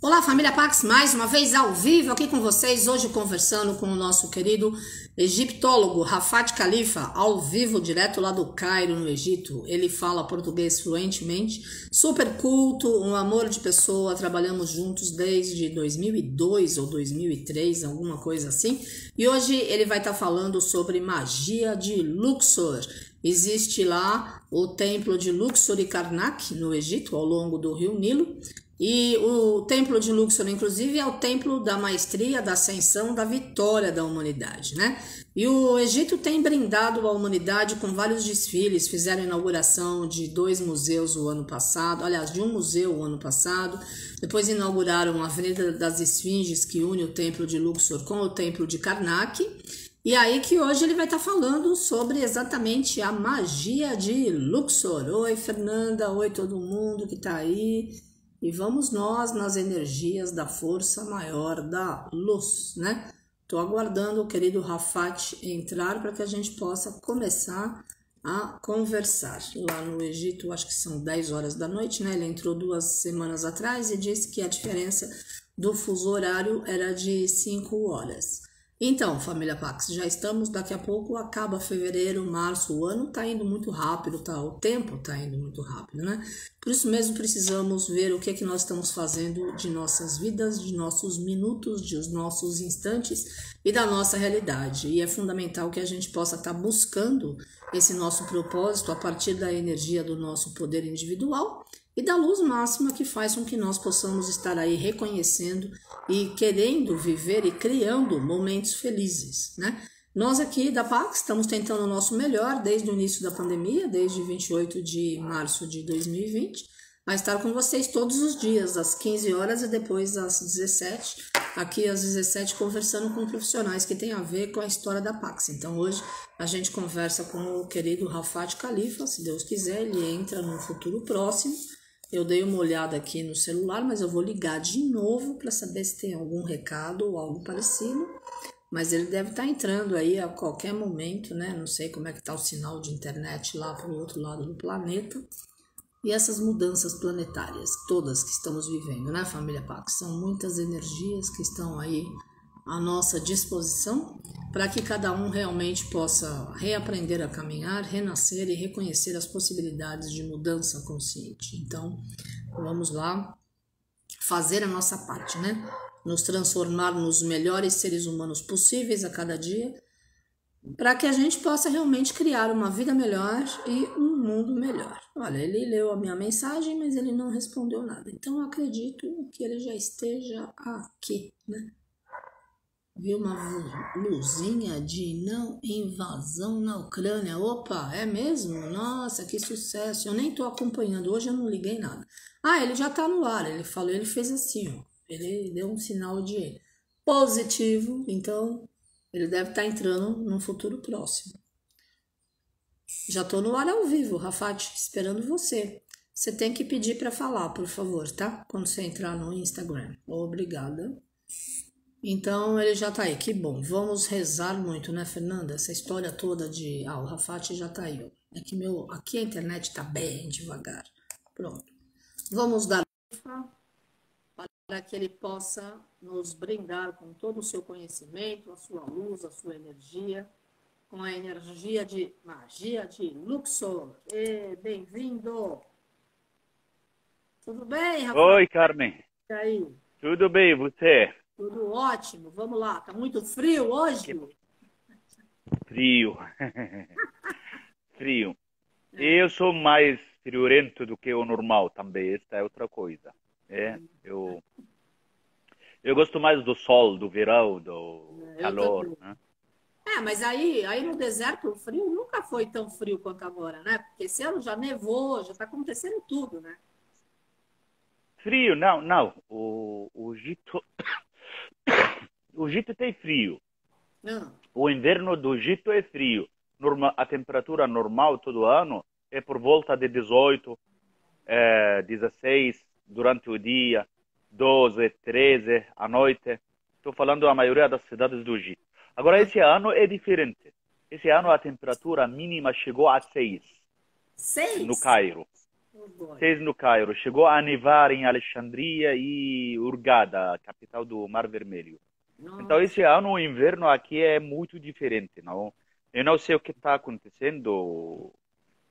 Olá, família Pax, mais uma vez ao vivo aqui com vocês, hoje conversando com o nosso querido egiptólogo Rafat Khalifa, ao vivo, direto lá do Cairo, no Egito. Ele fala português fluentemente, super culto, um amor de pessoa, trabalhamos juntos desde 2002 ou 2003, alguma coisa assim. E hoje ele vai estar falando sobre magia de Luxor. Existe lá o templo de Luxor e Karnak, no Egito, ao longo do rio Nilo. E o templo de Luxor, inclusive, é o templo da maestria, da ascensão, da vitória da humanidade, né? E o Egito tem brindado a humanidade com vários desfiles, fizeram a inauguração de 2 museus o ano passado, aliás, de um museu o ano passado, depois inauguraram a Avenida das Esfinges, que une o templo de Luxor com o templo de Karnak, e aí que hoje ele vai estar falando sobre exatamente a magia de Luxor. Oi, Fernanda, oi todo mundo que está aí. E vamos nós nas energias da força maior da luz, né? Estou aguardando o querido Rafat entrar para que a gente possa começar a conversar. Lá no Egito, acho que são 10 horas da noite, né? Ele entrou 2 semanas atrás e disse que a diferença do fuso horário era de 5 horas. Então, família Pax, já estamos, daqui a pouco acaba fevereiro, março, o ano tá indo muito rápido, tá? O tempo tá indo muito rápido, né? Por isso mesmo precisamos ver o que é que nós estamos fazendo de nossas vidas, de nossos minutos, de os nossos instantes e da nossa realidade. E é fundamental que a gente possa estar buscando esse nosso propósito a partir da energia do nosso poder individual e da luz máxima que faz com que nós possamos estar aí reconhecendo e querendo viver e criando momentos felizes, né? Nós aqui da Pax estamos tentando o nosso melhor desde o início da pandemia, desde 28 de março de 2020, a estar com vocês todos os dias, às 15 horas e depois às 17, aqui às 17, conversando com profissionais que têm a ver com a história da Pax. Então hoje a gente conversa com o querido Rafat Khalifa, se Deus quiser, ele entra no futuro próximo. Eu dei uma olhada aqui no celular, mas eu vou ligar de novo para saber se tem algum recado ou algo parecido. Mas ele deve estar entrando aí a qualquer momento, né? Não sei como é que está o sinal de internet lá para o outro lado do planeta. E essas mudanças planetárias, todas que estamos vivendo, né, família Pax? São muitas energias que estão aí à nossa disposição para que cada um realmente possa reaprender a caminhar, renascer e reconhecer as possibilidades de mudança consciente. Então, vamos lá fazer a nossa parte, né? Nos transformar nos melhores seres humanos possíveis a cada dia, para que a gente possa realmente criar uma vida melhor e um mundo melhor. Olha, ele leu a minha mensagem, mas ele não respondeu nada. Então, eu acredito que ele já esteja aqui, né? Vi uma luzinha de não invasão na Ucrânia. Opa, é mesmo? Nossa, que sucesso. Eu nem tô acompanhando. Hoje eu não liguei nada. Ah, ele já tá no ar. Ele falou, ele fez assim, ó. Ele deu um sinal de positivo. Então, ele deve estar entrando num futuro próximo. Já tô no ar ao vivo, Rafat, esperando você. Você tem que pedir para falar, por favor, tá? Quando você entrar no Instagram. Obrigada. Então ele já tá aí, que bom. Vamos rezar muito, né, Fernanda? Essa história toda de... Ah, o Rafat já tá aí, ó. É que aqui a internet tá bem devagar. Pronto. Vamos dar para que ele possa nos brindar com todo o seu conhecimento, a sua luz, a sua energia, com a energia de magia de Luxor. Bem-vindo! Tudo bem, Rafat? Oi, Carmen. E aí? Tudo bem, você? Tudo ótimo, vamos lá. Tá muito frio hoje? Frio. Frio. Eu sou mais friorento do que o normal também, esta é outra coisa. Eu gosto mais do sol, do verão, do calor, né? Mas aí no deserto o frio nunca foi tão frio quanto agora, né? Porque esse ano já nevou, já tá acontecendo tudo, né? Frio, não. O Egito, o Egito tem frio. Não. O inverno do Egito é frio. A temperatura normal todo ano é por volta de 18, 16 durante o dia, 12, 13 à noite. Estou falando da maioria das cidades do Egito. Agora, esse ano é diferente. Esse ano a temperatura mínima chegou a 6 6? no Cairo. Boy. 6 no Cairo. Chegou a nevar em Alexandria e Hurghada, a capital do Mar Vermelho. Então, Nossa. esse ano o inverno aqui é muito diferente, não? Eu não sei o que está acontecendo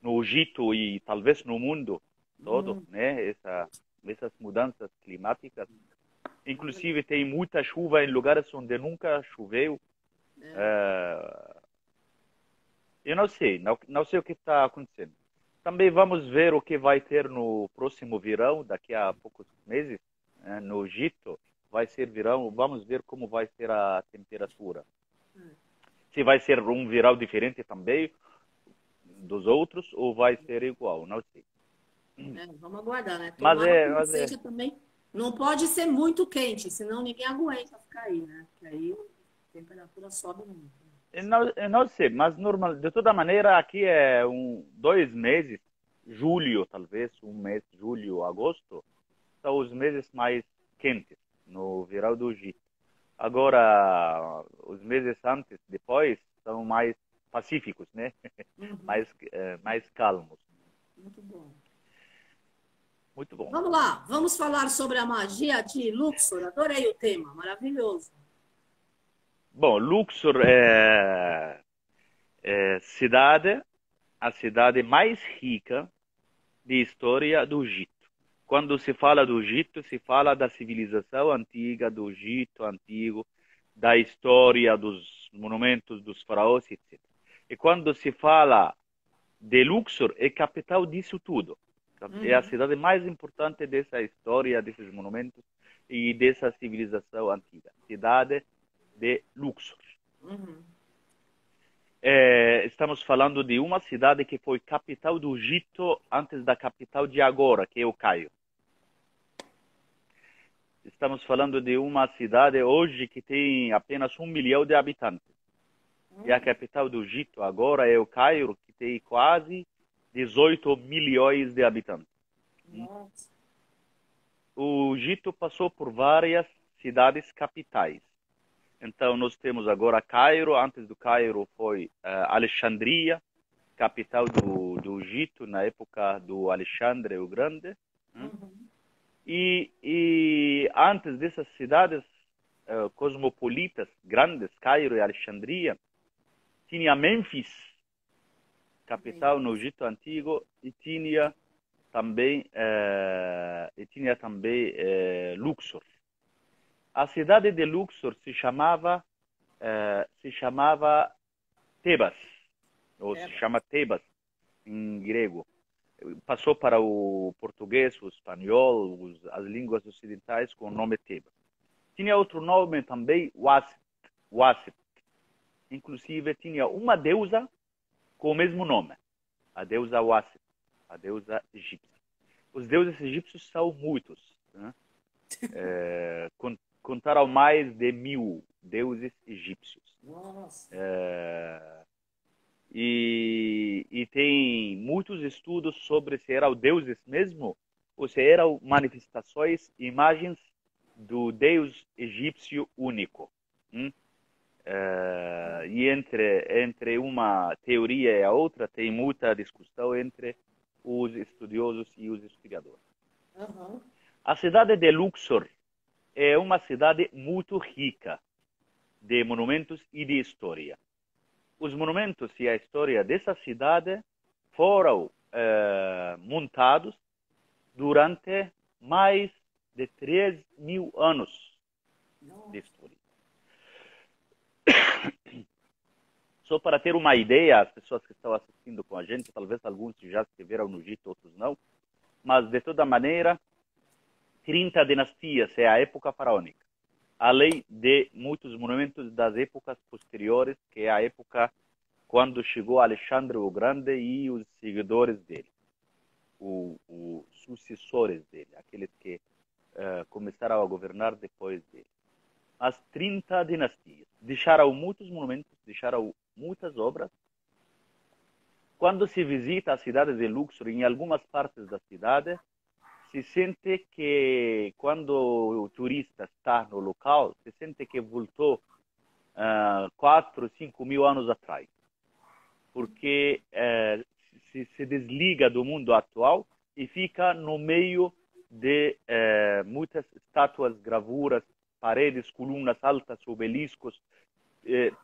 no Egito e talvez no mundo todo, Hum, né? Essas mudanças climáticas. Inclusive, tem muita chuva em lugares onde nunca choveu. é. É, eu não sei o que está acontecendo. Também vamos ver o que vai ter no próximo verão, daqui a poucos meses, né? No Egito vai ser verão, vamos ver como vai ser a temperatura. Se vai ser um verão diferente também dos outros ou vai ser igual, não sei. Vamos aguardar, né? Mas Tomara que é, não mas é, seja também. Não pode ser muito quente, senão ninguém aguenta ficar aí, né? Porque aí a temperatura sobe muito. eu não sei, mas normal, de toda maneira aqui é 2 meses, julho talvez, um mês, julho, agosto, são os meses mais quentes no verão do Egito. Agora, os meses antes, depois, são mais pacíficos, né? Uhum, Mais calmos. muito bom. Muito bom. Vamos lá, vamos falar sobre a magia de Luxor. Adorei o tema, maravilhoso. Bom, Luxor é a cidade mais rica de história do Egito. Quando se fala do Egito, se fala da civilização antiga, do Egito antigo, da história dos monumentos dos faraós, etc. E quando se fala de Luxor, é capital disso tudo. É a Uhum, cidade mais importante dessa história, desses monumentos e dessa civilização antiga. Cidade de Luxor. uhum. Estamos falando de uma cidade que foi capital do Egito antes da capital de agora, que é o Cairo. Estamos falando de uma cidade hoje que tem apenas 1 milhão de habitantes. E a capital do Egito agora é o Cairo, que tem quase 18 milhões de habitantes. Nossa. O Egito passou por várias cidades capitais. Então, nós temos agora Cairo. Antes do Cairo foi Alexandria, capital do Egito, na época do Alexandre o Grande. Uhum. E antes dessas cidades cosmopolitas grandes, Cairo e Alexandria, tinha Mênfis, capital no Egito Antigo, e tinha também Luxor. A cidade de Luxor se chamava Tebas, ou se É, chama Tebas em grego. Passou para o português, o espanhol, as línguas ocidentais com o nome Tebas. Tinha outro nome também, Wasit. Inclusive tinha uma deusa com o mesmo nome, a deusa Wasit, a deusa egípcia. Os deuses egípcios são muitos, né? Contaram mais de 1000 deuses egípcios. nossa. E tem muitos estudos sobre se eram deuses mesmo ou se eram manifestações, imagens do deus egípcio único. E entre uma teoria e a outra tem muita discussão entre os estudiosos e os historiadores. Uhum. A cidade de Luxor é uma cidade muito rica de monumentos e de história. Os monumentos e a história dessa cidade foram montados durante mais de 3.000 anos de história. Só para ter uma ideia, as pessoas que estão assistindo com a gente, talvez alguns já estiveram no Egito, outros não, mas de toda maneira, 30 dinastias é a época faraônica, além de muitos monumentos das épocas posteriores, que é a época quando chegou Alexandre o Grande e os seguidores dele, os sucessores dele, aqueles que começaram a governar depois dele. As 30 dinastias deixaram muitos monumentos, deixaram muitas obras. Quando se visita a cidade de Luxor, em algumas partes da cidade, se sente que quando o turista está no local, se sente que voltou 4, 5 mil anos atrás. Porque se desliga do mundo atual e fica no meio de muitas estátuas, gravuras, paredes, colunas altas, obeliscos,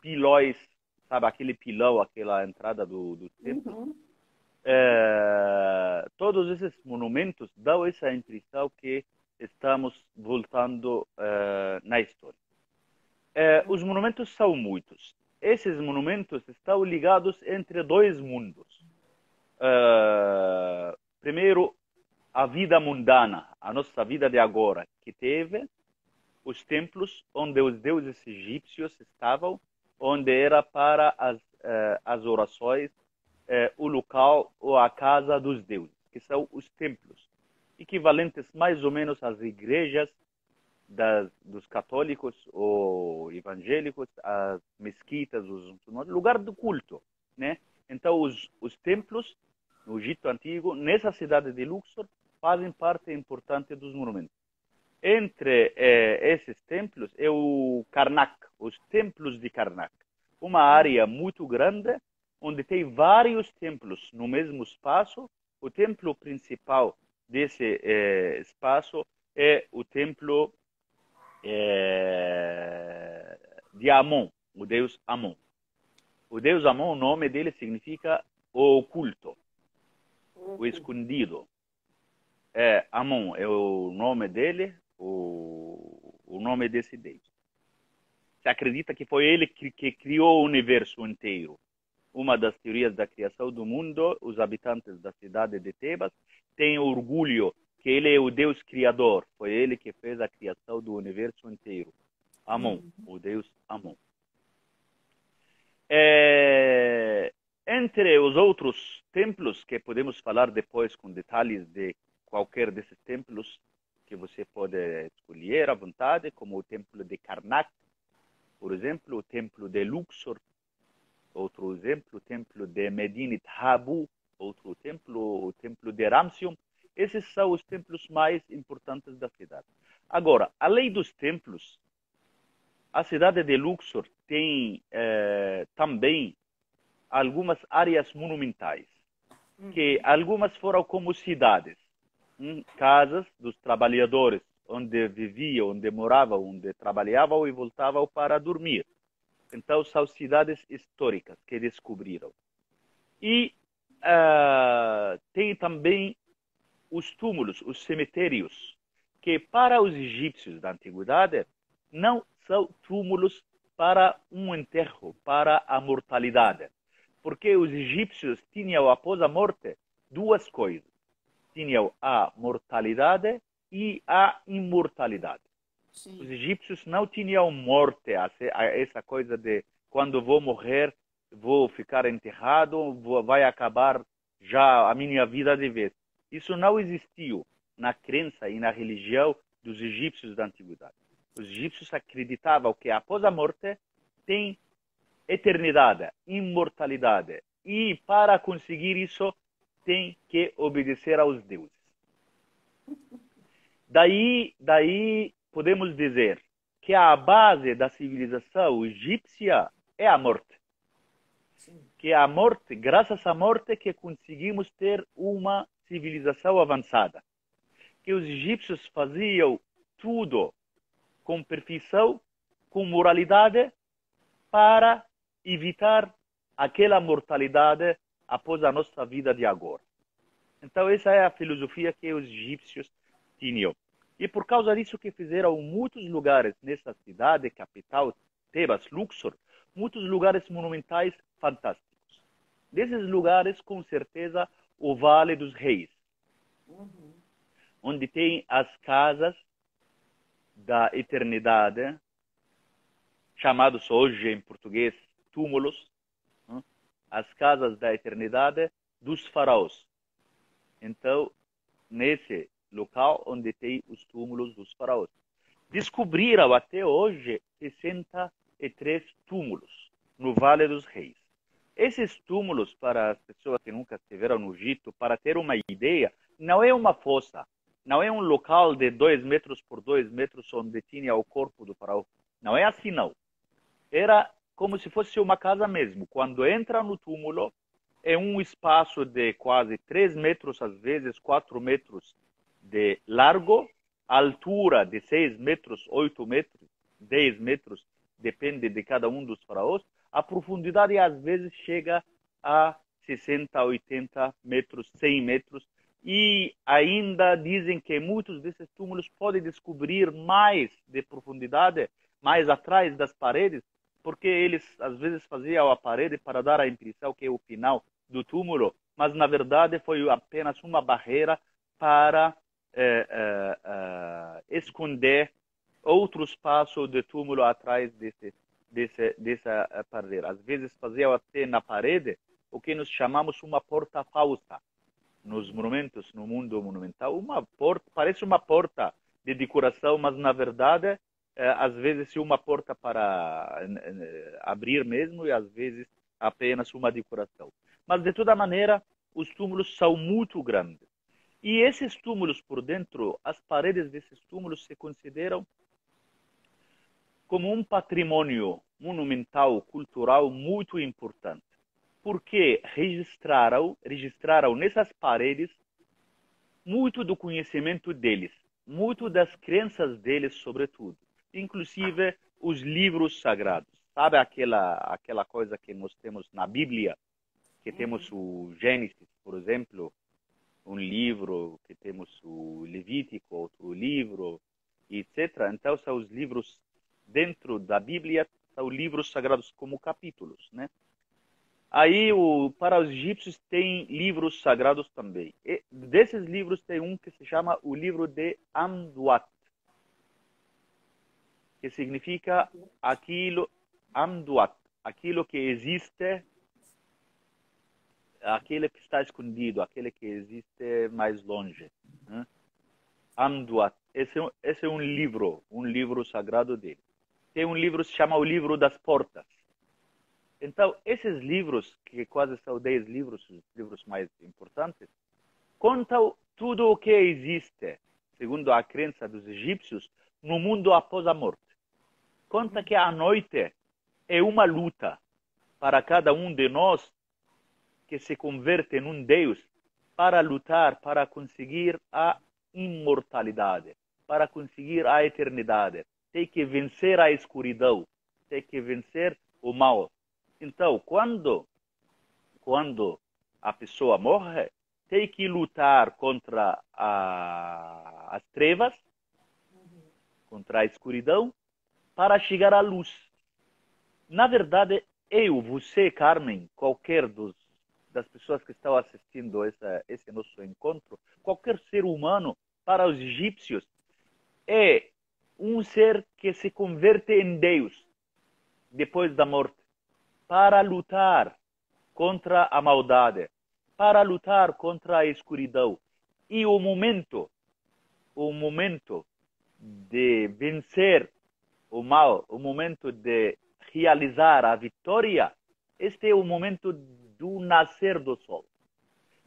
pilões, sabe, aquele pilão, aquela entrada do templo. Uhum. Todos esses monumentos dão essa impressão que estamos voltando na história. Os monumentos são muitos. Esses monumentos estão ligados entre dois mundos. Primeiro, a vida mundana, a nossa vida de agora, que teve os templos onde os deuses egípcios estavam, onde era para as orações, o local ou a casa dos deuses, que são os templos, equivalentes mais ou menos às igrejas dos católicos ou evangélicos, as mesquitas, os lugar do culto, né? Então, os templos no Egito Antigo, nessa cidade de Luxor, fazem parte importante dos monumentos. Entre esses templos é o Karnak, os templos de Karnak, uma área muito grande, onde tem vários templos no mesmo espaço. O templo principal desse espaço é o templo de Amon, o deus Amon. O deus Amon, o nome dele significa o oculto, o escondido. Amon é o nome dele, o nome desse deus. Se acredita que foi ele que criou o universo inteiro. Uma das teorias da criação do mundo, os habitantes da cidade de Tebas têm orgulho que ele é o Deus criador. Foi ele que fez a criação do universo inteiro. Amon, o Deus Amon. Entre os outros templos, que podemos falar depois com detalhes de qualquer desses templos que você pode escolher à vontade, como o templo de Karnak, por exemplo, o templo de Luxor, outro exemplo, o templo de Medinit Habu, outro templo, o templo de Ramsium. Esses são os templos mais importantes da cidade. Agora, além dos templos, a cidade de Luxor tem também algumas áreas monumentais, que algumas foram como cidades, casas dos trabalhadores, onde viviam, onde moravam, onde trabalhavam e voltavam para dormir. Então, são cidades históricas que descobriram. E tem também os túmulos, os cemitérios, que para os egípcios da antiguidade não são túmulos para um enterro, para a mortalidade. Porque os egípcios tinham, após a morte, duas coisas. Tinham a mortalidade e a imortalidade. Sim. Os egípcios não tinham morte, essa coisa de quando vou morrer, vou ficar enterrado, vai acabar já a minha vida de vez. Isso não existiu na crença e na religião dos egípcios da antiguidade. Os egípcios acreditavam que após a morte tem eternidade, imortalidade. E para conseguir isso, tem que obedecer aos deuses. Daí podemos dizer que a base da civilização egípcia é a morte. Que é a morte, graças à morte, que conseguimos ter uma civilização avançada. Que os egípcios faziam tudo com perfeição, com moralidade, para evitar aquela mortalidade após a nossa vida de agora. Então, essa é a filosofia que os egípcios tinham. E por causa disso que fizeram muitos lugares nessa cidade, capital, Tebas, Luxor, muitos lugares monumentais fantásticos. Desses lugares, com certeza, o Vale dos Reis, onde tem as casas da eternidade, chamados hoje em português túmulos, as casas da eternidade dos faraós. Então, nesse local onde tem os túmulos dos faraós. Descobriram até hoje 63 túmulos no Vale dos Reis. Esses túmulos, para as pessoas que nunca estiveram no Egito, para ter uma ideia, não é uma fossa, não é um local de 2 metros por 2 metros onde tinha o corpo do faraó. Não é assim, não. Era como se fosse uma casa mesmo. Quando entra no túmulo, é um espaço de quase 3 metros, às vezes 4 metros de largo, altura de 6 metros, 8 metros, 10 metros, depende de cada um dos faraós. A profundidade às vezes chega a 60, 80 metros, 100 metros. E ainda dizem que muitos desses túmulos podem descobrir mais de profundidade, mais atrás das paredes, porque eles às vezes faziam a parede para dar a impressão que é o final do túmulo, mas na verdade foi apenas uma barreira para esconder outro espaço de túmulo atrás dessa parede. Às vezes faziam até na parede o que nós chamamos uma porta falsa. Nos monumentos, no mundo monumental, uma porta, parece uma porta de decoração, mas na verdade, às vezes é uma porta para abrir mesmo e às vezes apenas uma decoração. Mas de toda maneira, os túmulos são muito grandes. E esses túmulos por dentro, as paredes desses túmulos se consideram como um patrimônio monumental, cultural muito importante. Porque registraram nessas paredes muito do conhecimento deles, muito das crenças deles, sobretudo. Inclusive os livros sagrados. Sabe aquela coisa que nós temos na Bíblia, que temos o Gênesis, por exemplo, um livro, que temos o Levítico, outro livro, etc. Então, são os livros dentro da Bíblia, são livros sagrados como capítulos, né? Aí, para os egípcios, tem livros sagrados também. E desses livros, tem um que se chama o livro de Amduat, que significa aquilo, Amduat, aquilo que existe, aquele que está escondido, aquele que existe mais longe. Né? Amduat, esse é um livro sagrado dele. Tem um livro que se chama o Livro das Portas. Então, esses livros, que quase são 10 livros, os livros mais importantes, contam tudo o que existe, segundo a crença dos egípcios, no mundo após a morte. Conta que a noite é uma luta para cada um de nós que se converte num Deus para lutar, para conseguir a imortalidade, para conseguir a eternidade. Tem que vencer a escuridão, tem que vencer o mal. Então, quando a pessoa morre, tem que lutar contra as trevas, contra a escuridão, para chegar à luz. Na verdade, eu, você, Carmen, qualquer das pessoas que estão assistindo esse nosso encontro, qualquer ser humano, para os egípcios, é um ser que se converte em Deus depois da morte, para lutar contra a maldade, para lutar contra a escuridão. E o momento de vencer o mal, o momento de realizar a vitória, este é o momento do nascer do sol.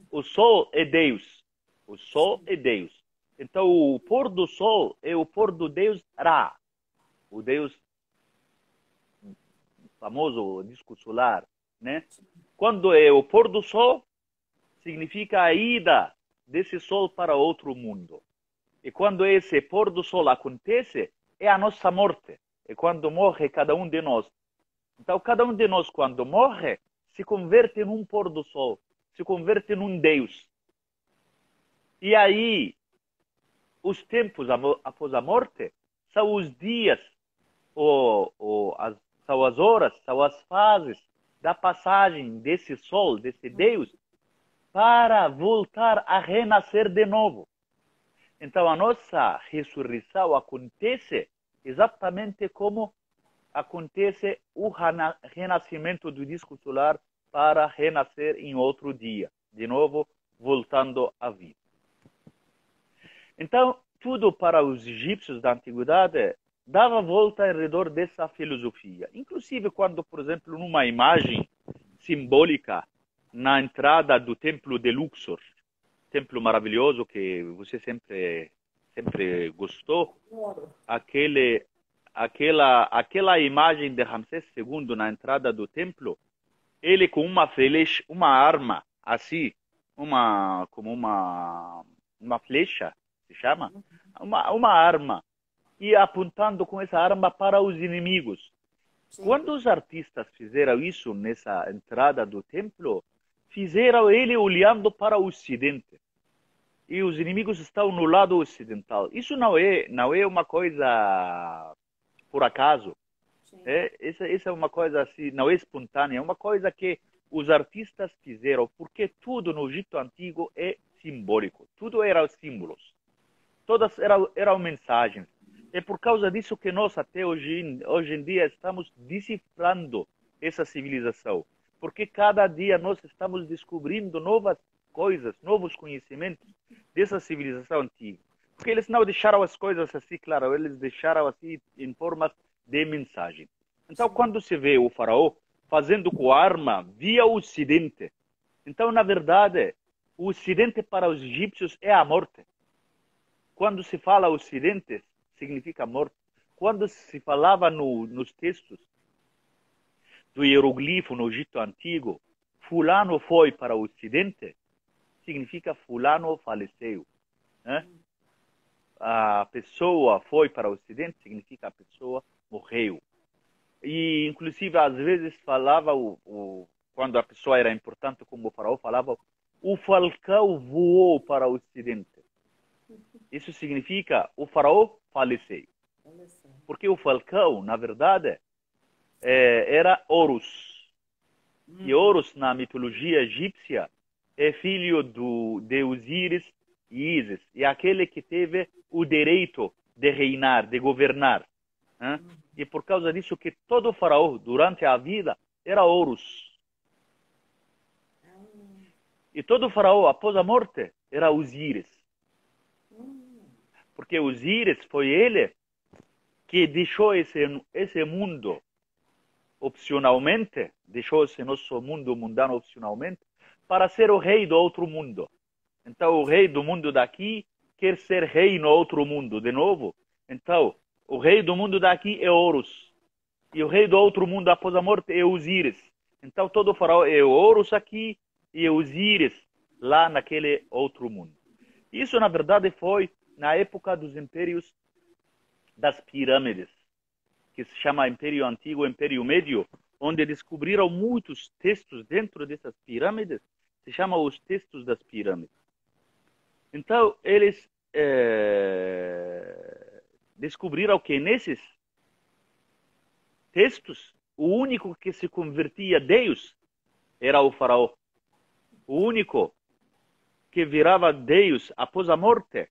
O sol é Deus. O sol é Deus. Então, o pôr do sol é o pôr do Deus Ra, o Deus famoso disco solar, né? Quando é o pôr do sol, significa a ida desse sol para outro mundo. E quando esse pôr do sol acontece, é a nossa morte. É quando morre cada um de nós. Então, cada um de nós, quando morre, se converte num pôr do sol, se converte num Deus. E aí, os tempos após a morte são os dias, são as horas, são as fases da passagem desse sol, desse Deus, para voltar a renascer de novo. Então, a nossa ressurreição acontece exatamente como acontece o renascimento do disco solar para renascer em outro dia, de novo voltando à vida. Então, tudo para os egípcios da antiguidade dava volta ao redor dessa filosofia. Inclusive quando, por exemplo, numa imagem simbólica na entrada do templo de Luxor, templo maravilhoso que você sempre gostou, aquela imagem de Ramsés II na entrada do templo, ele com uma flecha, uma arma, assim, como uma flecha, se chama? Uma arma, e apontando com essa arma para os inimigos. Sim. Quando os artistas fizeram isso nessa entrada do templo, fizeram ele olhando para o ocidente. E os inimigos estão no lado ocidental. Isso não é uma coisa por acaso. Sim. Essa é uma coisa assim, não é espontânea, é uma coisa que os artistas fizeram, porque tudo no Egito Antigo é simbólico. Tudo era símbolos. Todas eram mensagens. É por causa disso que nós, até hoje em dia, estamos decifrando essa civilização. Porque cada dia nós estamos descobrindo novas coisas, novos conhecimentos dessa civilização antiga. Porque eles não deixaram as coisas assim, claro, eles deixaram assim em formas de mensagem. Então, Sim. quando se vê o faraó fazendo com a arma via o ocidente, então, na verdade, o ocidente para os egípcios é a morte. Quando se fala ocidente, significa morte. Quando se falava nos textos do hieroglifo no Egito Antigo, fulano foi para o ocidente, significa fulano faleceu. Né? A pessoa foi para o ocidente, significa a pessoa morreu. E, inclusive, às vezes falava, quando a pessoa era importante, como o faraó, falava o falcão voou para o ocidente. Isso significa o faraó faleceu. Porque o falcão, na verdade, era Horus. E Horus, na mitologia egípcia, é filho de Osíris e Ísis. E aquele que teve o direito de reinar, de governar. Né? E por causa disso que todo faraó, durante a vida, era Horus. E todo faraó, após a morte, era Osíris. Porque Osíris foi ele que deixou esse mundo opcionalmente, deixou esse nosso mundo mundano opcionalmente, para ser o rei do outro mundo. Então, o rei do mundo daqui quer ser rei no outro mundo de novo. Então, o rei do mundo daqui é Horus. E o rei do outro mundo após a morte é Osíris. Então, todo faraó é Horus aqui e Osíris lá naquele outro mundo. Isso, na verdade, foi na época dos impérios das pirâmides, que se chama Império Antigo e Império Médio, onde descobriram muitos textos dentro dessas pirâmides, se chama os textos das pirâmides. Então, eles descobriram que nesses textos, o único que se convertia a Deus era o faraó. O único que virava Deus após a morte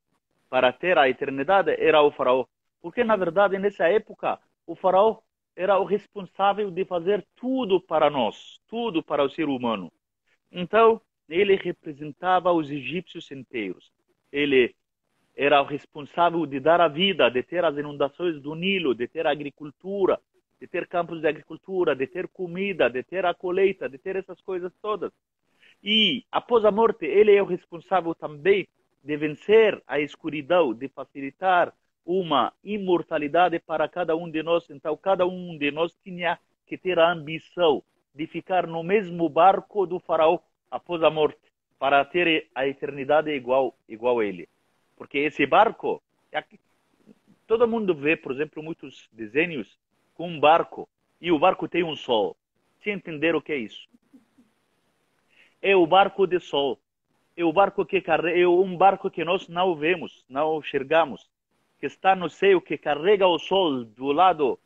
para ter a eternidade era o faraó. Porque, na verdade, nessa época, o faraó era o responsável de fazer tudo para nós, tudo para o ser humano. Então, ele representava os egípcios inteiros. Ele era o responsável de dar a vida, de ter as inundações do Nilo, de ter a agricultura, de ter campos de agricultura, de ter comida, de ter a colheita, de ter essas coisas todas. E, após a morte, ele é o responsável também de vencer a escuridão, de facilitar uma imortalidade para cada um de nós. Então, cada um de nós tinha que ter a ambição de ficar no mesmo barco do faraó após a morte, para ter a eternidade igual a ele. Porque esse barco, todo mundo vê, por exemplo, muitos desenhos com um barco, e o barco tem um sol. Você entender o que é isso? É o barco de sol. É o barco que é um barco que nós não vemos, não enxergamos, que está no céu, que carrega o sol do lado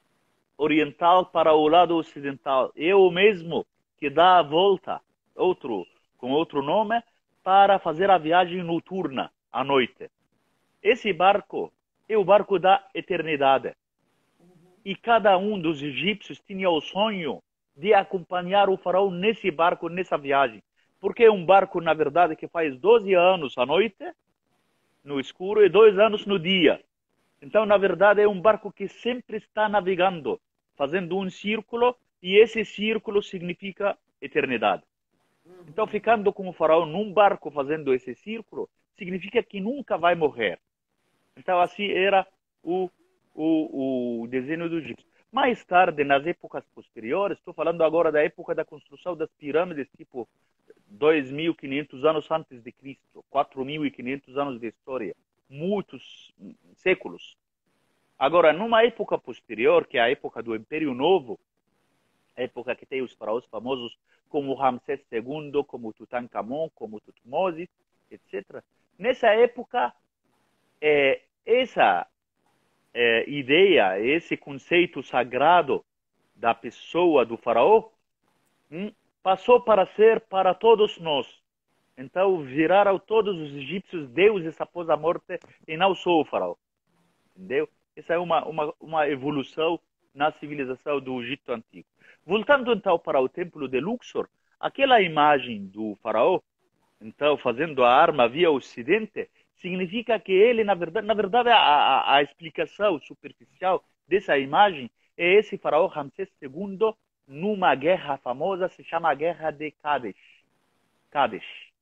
oriental para o lado ocidental. É o mesmo que dá a volta, com outro nome, para fazer a viagem noturna à noite. Esse barco é o barco da eternidade. E cada um dos egípcios tinha o sonho de acompanhar o faraó nesse barco, nessa viagem. Porque é um barco, na verdade, que faz 12 anos à noite, no escuro, e 2 anos no dia. Então, na verdade, é um barco que sempre está navegando, fazendo um círculo, e esse círculo significa eternidade. Então, ficando com o faraó num barco fazendo esse círculo, significa que nunca vai morrer. Então, assim era o desenho do Egito. Mais tarde, nas épocas posteriores, estou falando agora da época da construção das pirâmides, tipo 2.500 anos antes de Cristo, 4.500 anos de história, muitos séculos. Agora, numa época posterior, que é a época do Império Novo, a época que tem os faraós famosos como Ramsés II, como Tutankhamon, como Tutmoses, etc. Nessa época, essa ideia, esse conceito sagrado da pessoa do faraó, passou para ser para todos nós. Então, viraram todos os egípcios deuses após a morte e não só o faraó. Entendeu? Essa é uma evolução na civilização do Egito Antigo. Voltando então para o templo de Luxor, aquela imagem do faraó, então fazendo a arma via ocidente, significa que ele, na verdade a explicação superficial dessa imagem é esse faraó Ramsés II numa guerra famosa, se chama a Guerra de Kadesh,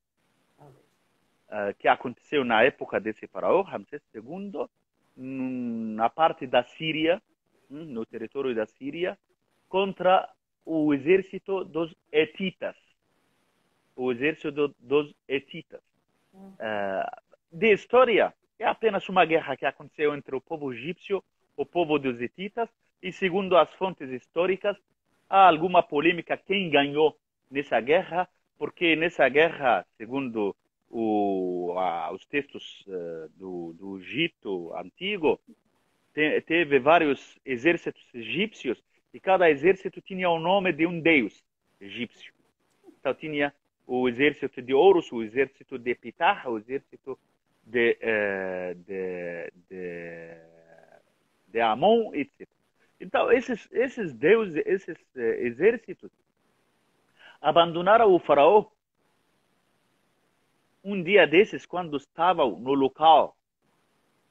que aconteceu na época desse faraó Ramsés II, na parte da Síria, no território da Síria, contra o exército dos hetitas. O exército dos hetitas. De história, é apenas uma guerra que aconteceu entre o povo egípcio e o povo dos hetitas, e segundo as fontes históricas, há alguma polêmica quem ganhou nessa guerra, porque nessa guerra, segundo os textos do Egito Antigo, teve vários exércitos egípcios e cada exército tinha o nome de um deus egípcio. Então tinha o exército de Horus, o exército de Ptah, o exército de Amon, etc. Então esses deuses, esses exércitos abandonaram o faraó um dia desses, quando estavam no local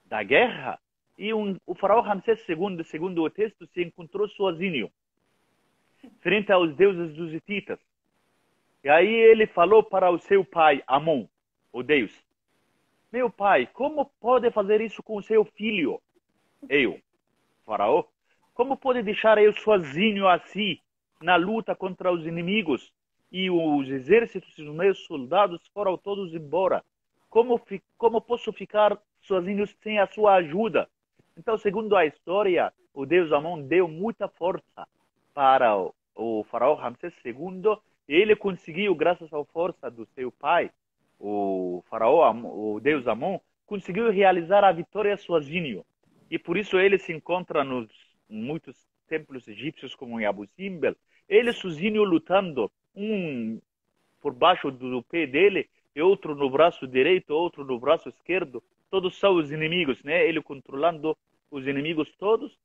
da guerra, e o faraó Ramsés II, segundo o texto, se encontrou sozinho, frente aos deuses dos hititas. E aí ele falou para o seu pai, Amon, o deus: meu pai, como pode fazer isso com o seu filho? Eu, faraó, como pode deixar eu sozinho assim, na luta contra os inimigos? E os exércitos e os meus soldados foram todos embora. Como posso ficar sozinho sem a sua ajuda? Então, segundo a história, o deus Amon deu muita força para o faraó Ramsés II, e ele conseguiu, graças à força do seu pai, o faraó, o deus Amon, conseguiu realizar a vitória sozinho. E por isso ele se encontra nos muitos templos egípcios, como em Abu Simbel, ele sozinho lutando, um por baixo do pé dele, e outro no braço direito, outro no braço esquerdo. Todos são os inimigos, né? Ele controlando os inimigos todos.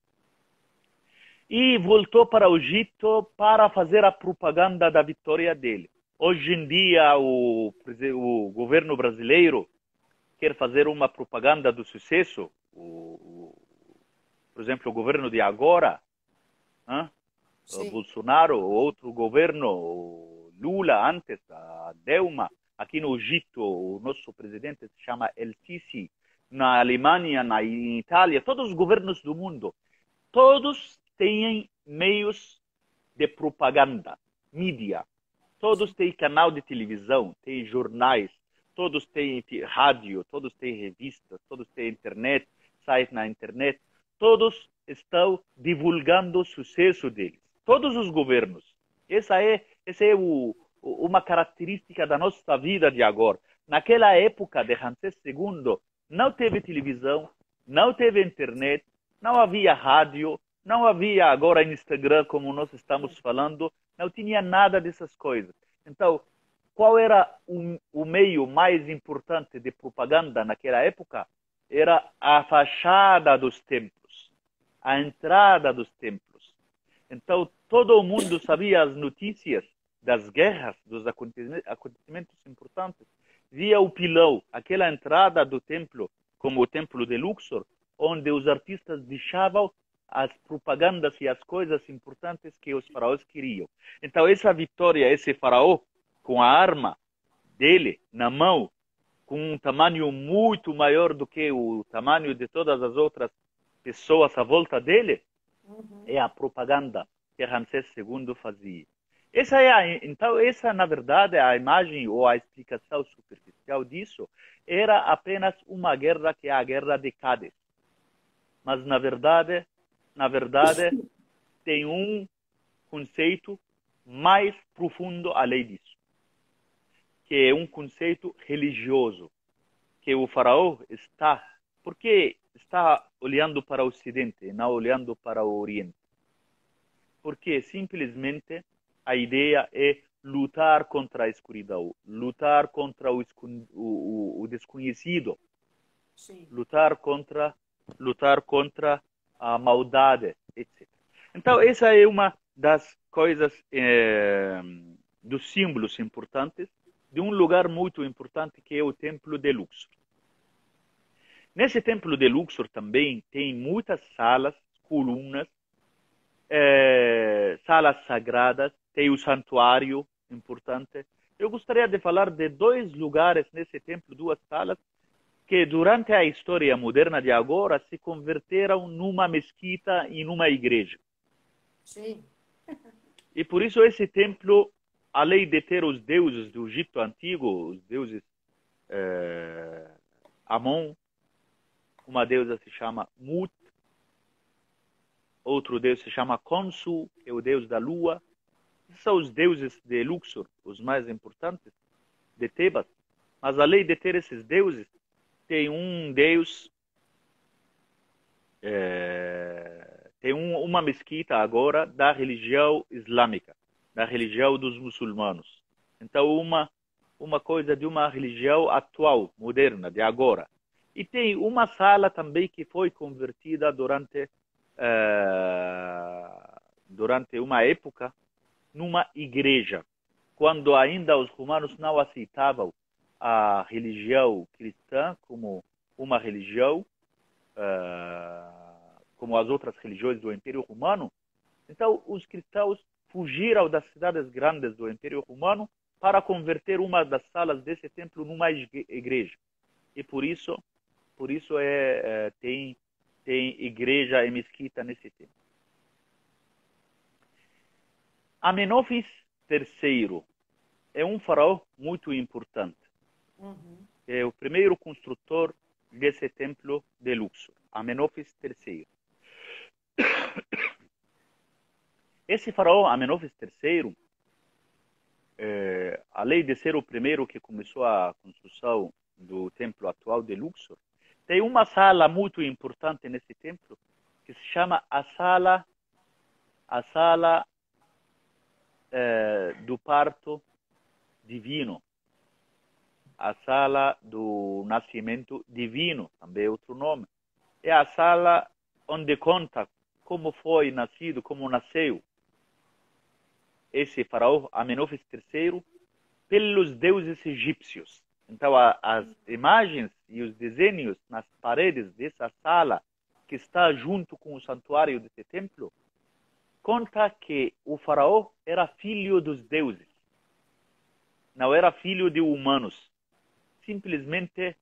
E voltou para o Egito para fazer a propaganda da vitória dele. Hoje em dia, o governo brasileiro quer fazer uma propaganda do sucesso. Por exemplo, o governo de agora, o Bolsonaro, o outro governo, o Lula antes, a Dilma. Aqui no Egito, o nosso presidente se chama El Sisi. Na Alemanha, na Itália, todos os governos do mundo, todos têm meios de propaganda, mídia. Todos têm canal de televisão, têm jornais, todos têm rádio, todos têm revistas, todos têm internet, site na internet. Todos estão divulgando o sucesso deles. Todos os governos. Essa é uma característica da nossa vida de agora. Naquela época de Ramsés II, não teve televisão, não teve internet, não havia rádio, não havia agora Instagram, como nós estamos falando, não tinha nada dessas coisas. Então, qual era o meio mais importante de propaganda naquela época? Era a fachada dos templos, a entrada dos templos. Então, todo mundo sabia as notícias das guerras, dos acontecimentos importantes, via o pilão, aquela entrada do templo, como o templo de Luxor, onde os artistas deixavam as propagandas e as coisas importantes que os faraós queriam. Então, essa vitória, esse faraó, com a arma dele na mão, com um tamanho muito maior do que o tamanho de todas as outras pessoas à volta dele, É a propaganda que Ramsés II fazia. Então, essa, na verdade, a imagem ou a explicação superficial disso era apenas uma guerra que é a guerra de Cádiz. Mas, na verdade, tem um conceito mais profundo além disso, que é um conceito religioso, que o faraó está, porque está olhando para o Ocidente e não olhando para o Oriente. Porque simplesmente a ideia é lutar contra a escuridão, lutar contra o desconhecido, Sim. lutar contra a maldade, etc. Então, essa é uma das coisas, dos símbolos importantes de um lugar muito importante que é o Templo de Luxor. Nesse Templo de Luxor também tem muitas salas, colunas, salas sagradas, tem o santuário importante. Eu gostaria de falar de dois lugares nesse templo, duas salas, que durante a história moderna de agora se converteram numa mesquita e numa igreja. Sim. E por isso esse templo, além de ter os deuses do Egito Antigo, os deuses Amon, uma deusa se chama Mut, outro deus se chama Khonsu, que é o deus da lua. São os deuses de Luxor, os mais importantes de Tebas. Mas além de ter esses deuses, tem um deus, tem uma mesquita agora da religião islâmica, da religião dos muçulmanos. Então, uma coisa de uma religião atual, moderna, de agora. E tem uma sala também que foi convertida durante uma época numa igreja, quando ainda os romanos não aceitavam a religião cristã como uma religião, como as outras religiões do Império Romano. Então, os cristãos fugiram das cidades grandes do Império Romano para converter uma das salas desse templo numa igreja. E por isso tem igreja e mesquita nesse templo. Amenófis III é um faraó muito importante. É o primeiro construtor desse templo de Luxor, Amenófis III. Esse faraó, Amenófis III, além de ser o primeiro que começou a construção do templo atual de Luxor, tem uma sala muito importante nesse templo que se chama a sala do parto divino, a sala do nascimento divino, também é outro nome. É a sala onde conta como foi nascido, como nasceu esse faraó Amenófis III pelos deuses egípcios. Então, as imagens e os desenhos nas paredes dessa sala, que está junto com o santuário desse templo, conta que o faraó era filho dos deuses, não era filho de humanos. Simplesmente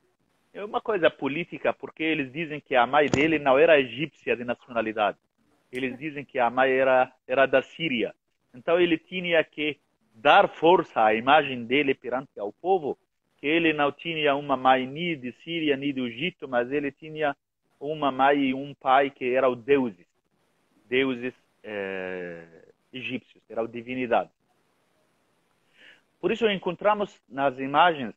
é uma coisa política, porque eles dizem que a mãe dele não era egípcia de nacionalidade. Eles dizem que a mãe era da Síria. Então ele tinha que dar força à imagem dele perante ao povo, que ele não tinha uma mãe nem de Síria nem do Egito, mas ele tinha uma mãe e um pai que eram deuses egípcios, eram divindades. Por isso encontramos nas imagens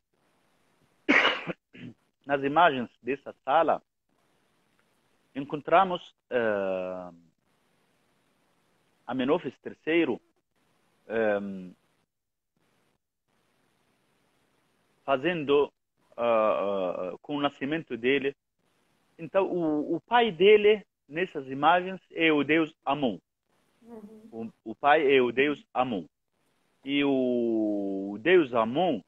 dessa sala, encontramos Amenófis III fazendo com o nascimento dele. Então, o pai dele, nessas imagens, é o deus Amon. O pai é o deus Amon. E o deus Amon,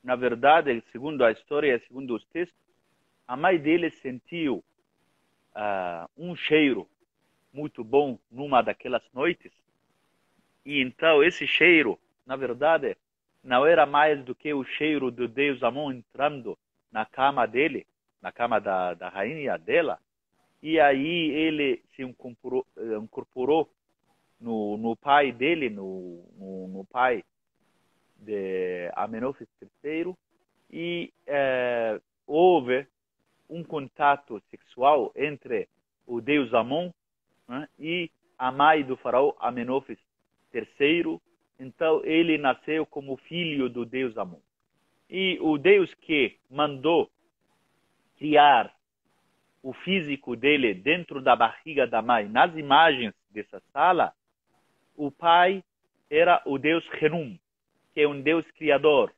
na verdade, segundo a história, segundo os textos, a mãe dele sentiu um cheiro muito bom numa daquelas noites. E então esse cheiro, na verdade, não era mais do que o cheiro do deus Amon entrando na cama dele, na cama da rainha dela. e aí ele se incorporou no pai dele, no pai de Amenófis III, e houve um contato sexual entre o deus Amon, né, e a mãe do faraó Amenófis III. Então ele nasceu como filho do deus Amon. E o deus que mandou criar o físico dele dentro da barriga da mãe, nas imagens dessa sala, o pai era o deus Renum, que é um deus criador.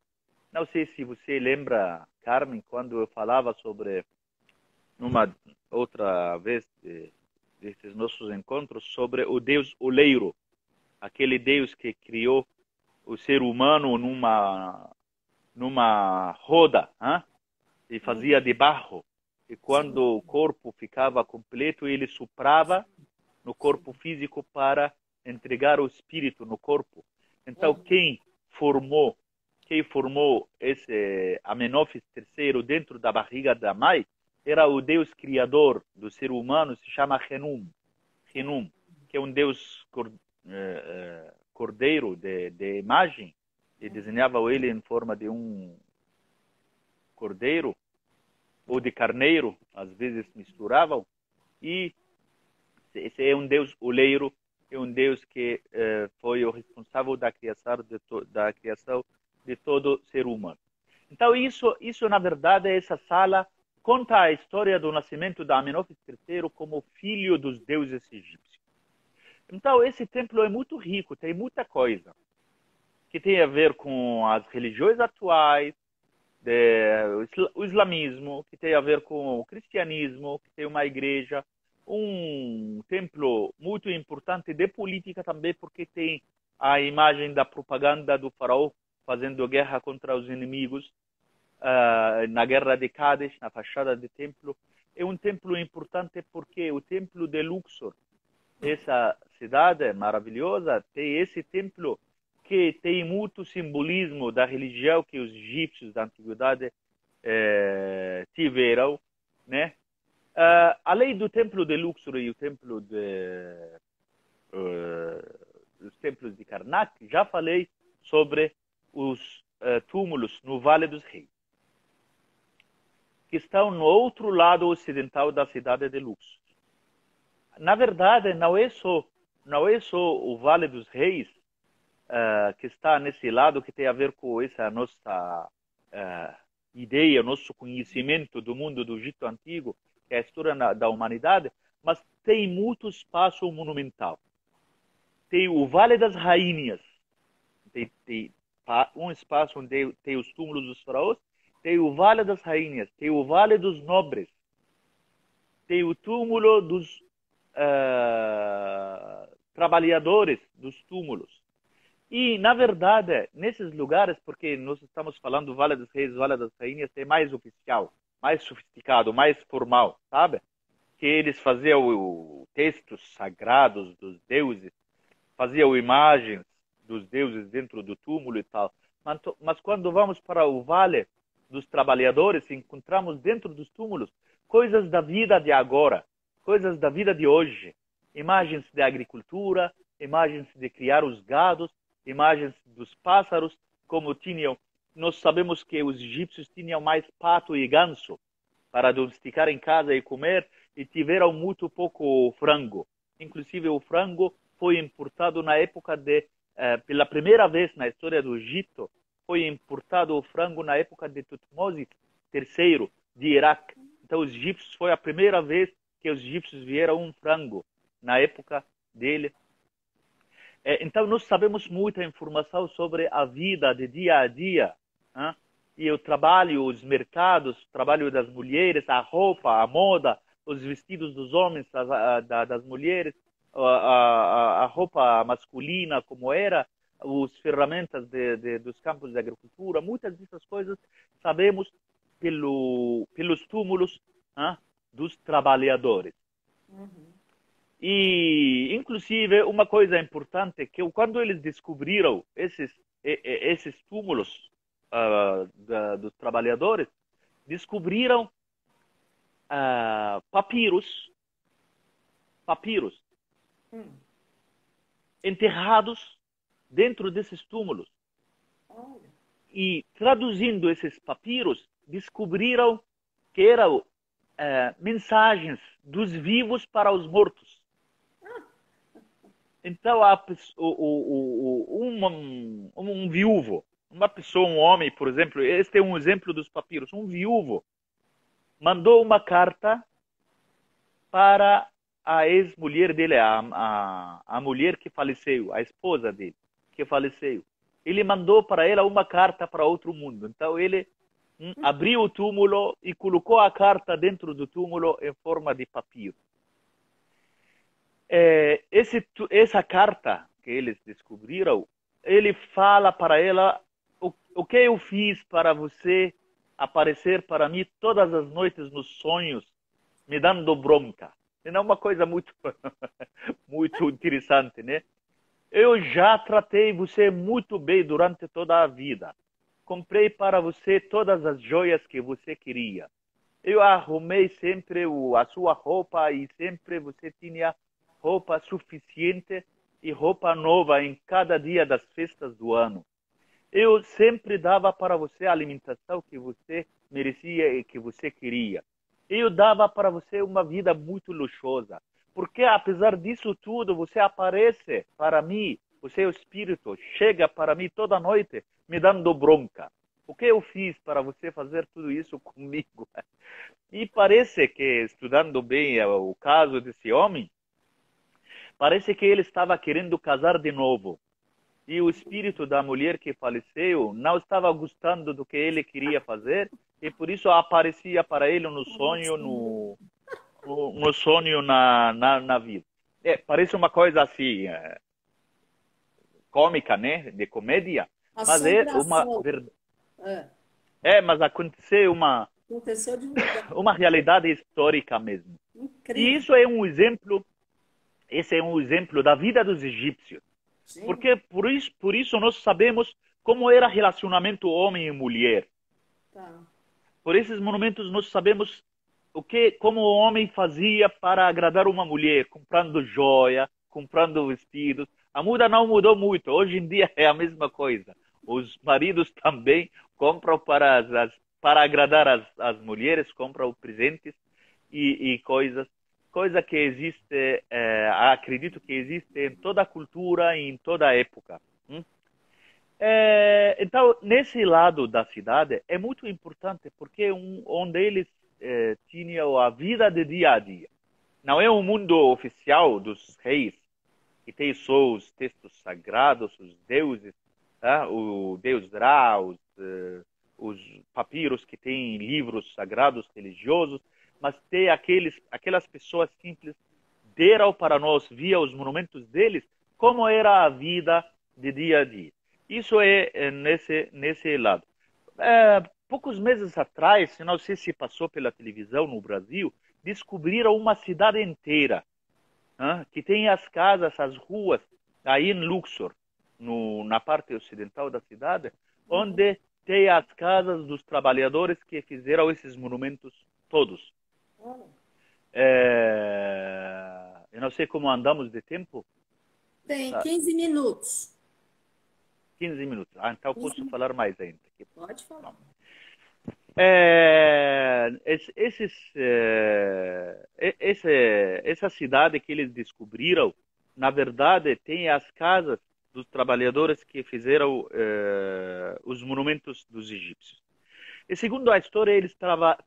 Não sei se você lembra, Carmen, quando eu falava sobre, numa outra vez desses nossos encontros, sobre o deus oleiro, aquele deus que criou o ser humano numa roda, hein? E fazia de barro. E quando o corpo ficava completo, ele soprava no corpo físico para entregar o espírito no corpo. Então, quem formou esse Amenófis III dentro da barriga da mãe era o Deus criador do ser humano, se chama Renum, que é um Deus cordeiro de imagem, e desenhava ele em forma de um cordeiro ou de carneiro, às vezes misturavam, e esse é um Deus oleiro, é um Deus que foi o responsável da criação de todo ser humano. Então isso na verdade, essa sala conta a história do nascimento da Amenófis III como filho dos deuses egípcios. Então esse templo é muito rico, tem muita coisa que tem a ver com as religiões atuais, o islamismo, que tem a ver com o cristianismo, que tem uma igreja, um templo muito importante de política também, porque tem a imagem da propaganda do faraó fazendo guerra contra os inimigos, na guerra de Cádiz, na fachada do templo. É um templo importante porque o templo de Luxor, essa cidade maravilhosa, tem esse templo que tem muito simbolismo da religião que os egípcios da antiguidade tiveram, né? Além do templo de Luxor e o templo os templos de Karnak, já falei sobre os túmulos no Vale dos Reis, que estão no outro lado ocidental da cidade de Luxor. Na verdade, não é só o Vale dos Reis que está nesse lado, que tem a ver com essa nossa ideia, nosso conhecimento do mundo do Egito Antigo, que é a história da humanidade, mas tem muito espaço monumental. Tem o Vale das Rainhas, tem um espaço onde tem os túmulos dos faraós, tem o Vale das Rainhas, tem o Vale dos Nobres, tem o túmulo dos trabalhadores dos túmulos. E, na verdade, nesses lugares, porque nós estamos falando do Vale dos Reis, Vale das Rainhas, é mais oficial, mais sofisticado, mais formal, sabe? Que eles faziam textos sagrados dos deuses, faziam imagens dos deuses dentro do túmulo e tal. Mas quando vamos para o Vale dos Trabalhadores, encontramos dentro dos túmulos coisas da vida de agora, coisas da vida de hoje, imagens de agricultura, imagens de criar os gados, imagens dos pássaros, como tinham. Nós sabemos que os egípcios tinham mais pato e ganso para domesticar em casa e comer, e tiveram muito pouco frango. Inclusive o frango foi importado na época pela primeira vez na história do Egito, foi importado o frango na época de Tutmose III, de Iraque. Então os egípcios, foi a primeira vez que os egípcios vieram um frango, na época dele. Então nós sabemos muita informação sobre a vida de dia a dia, hein? E o trabalho, os mercados, o trabalho das mulheres, a roupa, a moda, os vestidos dos homens, das mulheres, a roupa masculina, como era, as ferramentas dos campos de agricultura, muitas dessas coisas sabemos pelos túmulos, hein, dos trabalhadores. Uhum. E, inclusive, uma coisa importante, que quando eles descobriram esses túmulos dos trabalhadores, descobriram papiros papiros Hum. enterrados dentro desses túmulos. Olha. E traduzindo esses papiros, descobriram que eram mensagens dos vivos para os mortos. Então, um viúvo, uma pessoa, um homem, por exemplo, este é um exemplo dos papiros. Um viúvo mandou uma carta para a ex-mulher dele, a mulher que faleceu, a esposa dele, que faleceu. Ele mandou para ela uma carta para outro mundo. Então, ele abriu o túmulo e colocou a carta dentro do túmulo em forma de papiro. Essa carta que eles descobriram, ele fala para ela: o que eu fiz para você aparecer para mim todas as noites nos sonhos, me dando bronca. É uma coisa muito, muito interessante, né? Eu já tratei você muito bem durante toda a vida. Comprei para você todas as joias que você queria. Eu arrumei sempre a sua roupa e sempre você tinha roupa suficiente e roupa nova em cada dia das festas do ano. Eu sempre dava para você a alimentação que você merecia e que você queria. Eu dava para você uma vida muito luxuosa. Porque apesar disso tudo, você aparece para mim, o seu espírito chega para mim toda noite me dando bronca. O que eu fiz para você fazer tudo isso comigo? E parece que, estudando bem o caso desse homem, parece que ele estava querendo casar de novo. E o espírito da mulher que faleceu não estava gostando do que ele queria fazer, e por isso aparecia para ele no sonho, no sonho na vida. Parece uma coisa assim, cômica, né? De comédia, mas é uma Assombração. verdade. É. Mas aconteceu Aconteceu de verdade. uma realidade histórica mesmo. E Incrível. isso é um exemplo, esse é um exemplo da vida dos egípcios. Sim. Porque por isso nós sabemos como era relacionamento homem e mulher. Tá. Por esses monumentos nós sabemos como o homem fazia para agradar uma mulher, comprando joia, comprando vestidos. A moda não mudou muito. Hoje em dia é a mesma coisa. Os maridos também compram para agradar as mulheres, compram presentes e coisas. Coisa que existe, acredito que existe em toda a cultura e em toda a época. Então, nesse lado da cidade, é muito importante, porque onde eles tinham a vida de dia a dia. Não é um mundo oficial dos reis, que tem só os textos sagrados, os deuses, tá? O deus Ra, os papiros que têm livros sagrados religiosos, mas tem aquelas pessoas simples deram para nós, via os monumentos deles, como era a vida de dia a dia. Isso é nesse lado. Poucos meses atrás, não sei se passou pela televisão no Brasil, descobriram uma cidade inteira, que tem as casas, as ruas, aí em Luxor, na parte ocidental da cidade, onde tem as casas dos trabalhadores que fizeram esses monumentos todos. Eu não sei como andamos de tempo. Tem 15 minutos. 15 minutos. Então posso falar mais ainda. Pode falar. Essa cidade que eles descobriram, na verdade, tem as casas dos trabalhadores que fizeram os monumentos dos egípcios. E segundo a história, eles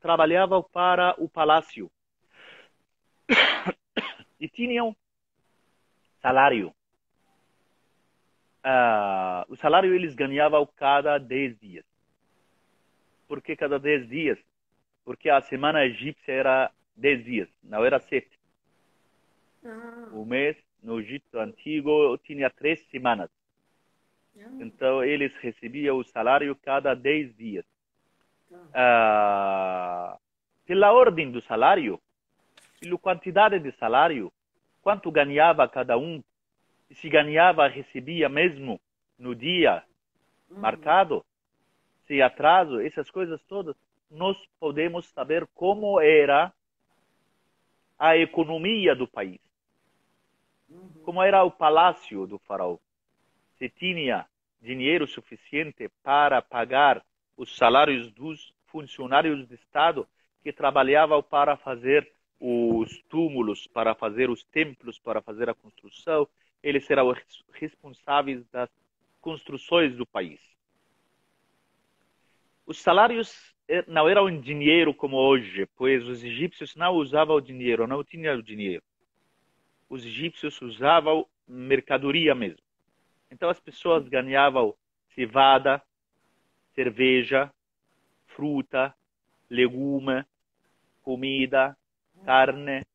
trabalhavam para o palácio e tinham salário. O salário eles ganhavam cada 10 dias. Por que cada 10 dias? Porque a semana egípcia era 10 dias, não era 7. O mês no Egito Antigo tinha 3 semanas. Então eles recebiam o salário cada 10 dias. Pela ordem do salário, pela quantidade de salário, quanto ganhava cada um, e se ganhava, recebia mesmo no dia marcado, se atraso, essas coisas todas, nós podemos saber como era a economia do país. como era o palácio do faraó. Se tinha dinheiro suficiente para pagar os salários dos funcionários do Estado que trabalhavam para fazer os túmulos, para fazer os templos, para fazer a construção. Eles eram responsáveis das construções do país. Os salários não eram em dinheiro como hoje, pois os egípcios não usavam o dinheiro, não tinham o dinheiro. Os egípcios usavam mercadoria mesmo. Então as pessoas ganhavam cevada, cerveja, fruta, legume, comida, carne,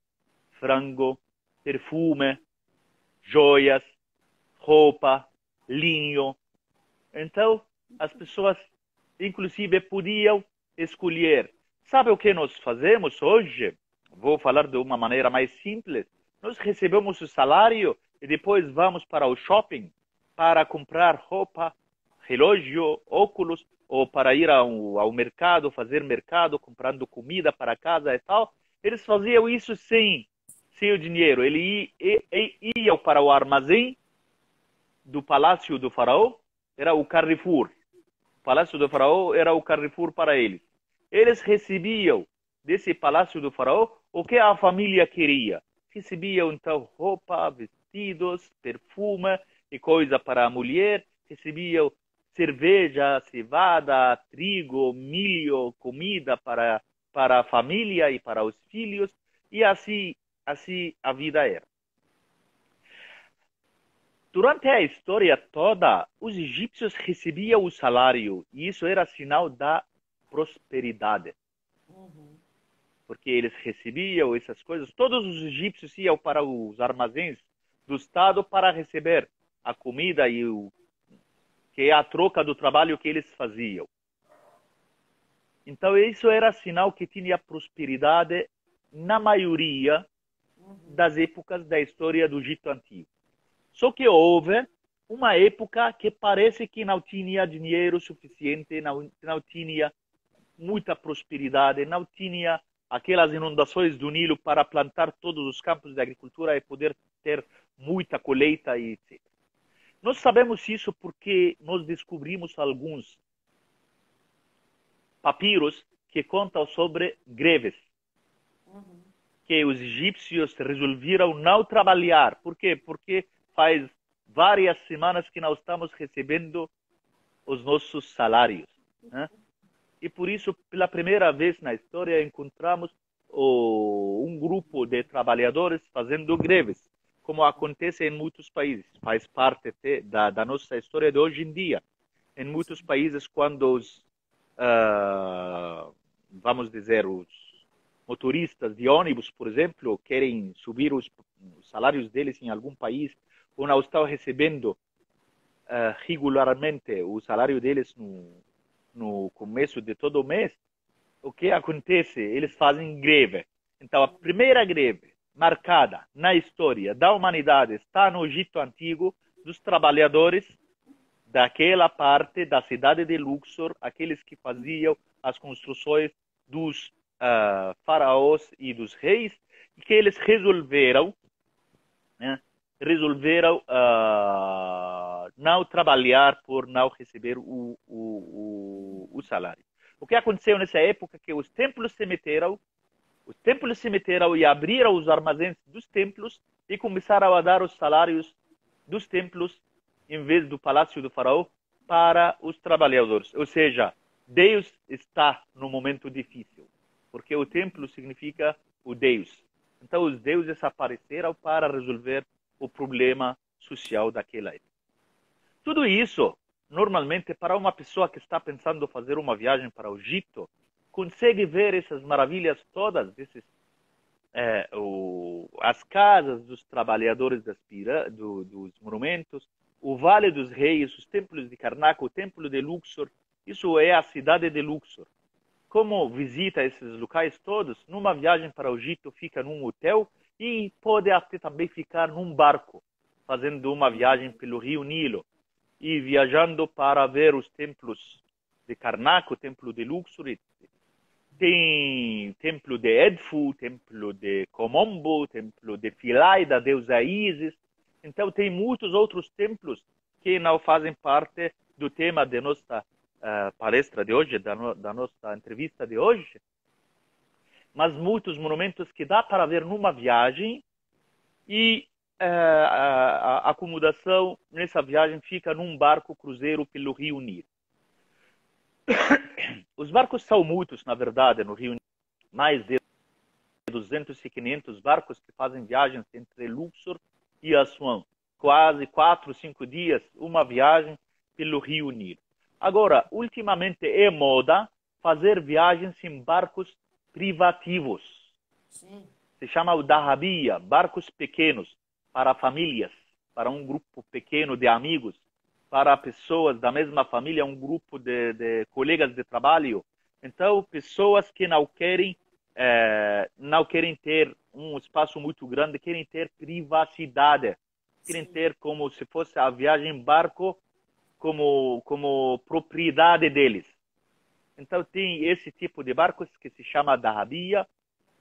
frango, perfume, joias, roupa, linho. Então as pessoas inclusive podiam escolher. Sabe o que nós fazemos hoje? Vou falar de uma maneira mais simples. Nós recebemos o salário e depois vamos para o shopping para comprar roupa, relógio, óculos, ou para ir ao mercado, fazer mercado, comprando comida para casa e tal. Eles faziam isso sem o dinheiro. Eles iam para o armazém do palácio do faraó, era o Carrefour. O palácio do faraó era o Carrefour para eles. Eles recebiam desse palácio do faraó o que a família queria. Recebiam então roupa, vestidos, perfume e coisa para a mulher. Recebiam cerveja, cevada, trigo, milho, comida para a família e para os filhos. E assim a vida era. Durante a história toda, os egípcios recebiam o salário e isso era sinal da prosperidade. Porque eles recebiam essas coisas. Todos os egípcios iam para os armazéns do Estado para receber a comida e que é a troca do trabalho que eles faziam. Então isso era sinal que tinha prosperidade na maioria das épocas da história do Egito Antigo. Só que houve uma época que parece que não tinha dinheiro suficiente, não tinha muita prosperidade, não tinha aquelas inundações do Nilo para plantar todos os campos de agricultura e poder ter muita colheita e etc. Nós sabemos isso porque nós descobrimos alguns papiros que contam sobre greves. Que os egípcios resolveram não trabalhar. Por quê? Porque faz várias semanas que não estamos recebendo os nossos salários. Né? E por isso, pela primeira vez na história, encontramos um grupo de trabalhadores fazendo greves, como acontece em muitos países. Faz parte da nossa história de hoje em dia. Em muitos países, quando os, vamos dizer, os motoristas de ônibus, por exemplo, querem subir os salários deles em algum país, ou não estão recebendo regularmente o salário deles no começo de todo mês, o que acontece? Eles fazem greve. Então, a primeira greve marcada na história da humanidade está no Egito Antigo, dos trabalhadores daquela parte da cidade de Luxor, aqueles que faziam as construções dos faraós e dos reis, e que eles resolveram não trabalhar por não receber o salário. O que aconteceu nessa época é que os templos se meteram e abriram os armazéns dos templos e começaram a dar os salários dos templos em vez do palácio do faraó para os trabalhadores. Ou seja, Deus está no momento difícil, porque o templo significa o Deus. Então os deuses apareceram para resolver o problema social daquela época. Tudo isso, normalmente, para uma pessoa que está pensando fazer uma viagem para o Egito, consegue ver essas maravilhas todas, as casas dos trabalhadores dos monumentos, o Vale dos Reis, os templos de Karnak, o templo de Luxor. Isso é a cidade de Luxor. Como visita esses locais todos, numa viagem para o Egito, fica num hotel e pode até também ficar num barco, fazendo uma viagem pelo rio Nilo e viajando para ver os templos de Karnak, o templo de Luxor. Tem templo de Edfu, templo de Komombo, templo de Philae, da deusa Isis. Então, tem muitos outros templos que não fazem parte do tema da nossa palestra de hoje, da nossa entrevista de hoje, mas muitos monumentos que dá para ver numa viagem e a acomodação nessa viagem fica num barco cruzeiro pelo Rio Nilo. Os barcos são muitos, na verdade, no Rio Nilo. Mais de 200 e 500 barcos que fazem viagens entre Luxor e Assuã. Quase 4, 5 dias, uma viagem pelo Rio Nilo. Agora, ultimamente é moda fazer viagens em barcos privativos. Sim. Se chama o dahabia, barcos pequenos, para famílias, para um grupo pequeno de amigos, para pessoas da mesma família, um grupo de colegas de trabalho. Então, pessoas que não querem ter um espaço muito grande, querem ter privacidade, querem ter como se fosse a viagem em barco como propriedade deles. Então, tem esse tipo de barcos que se chama dahabia,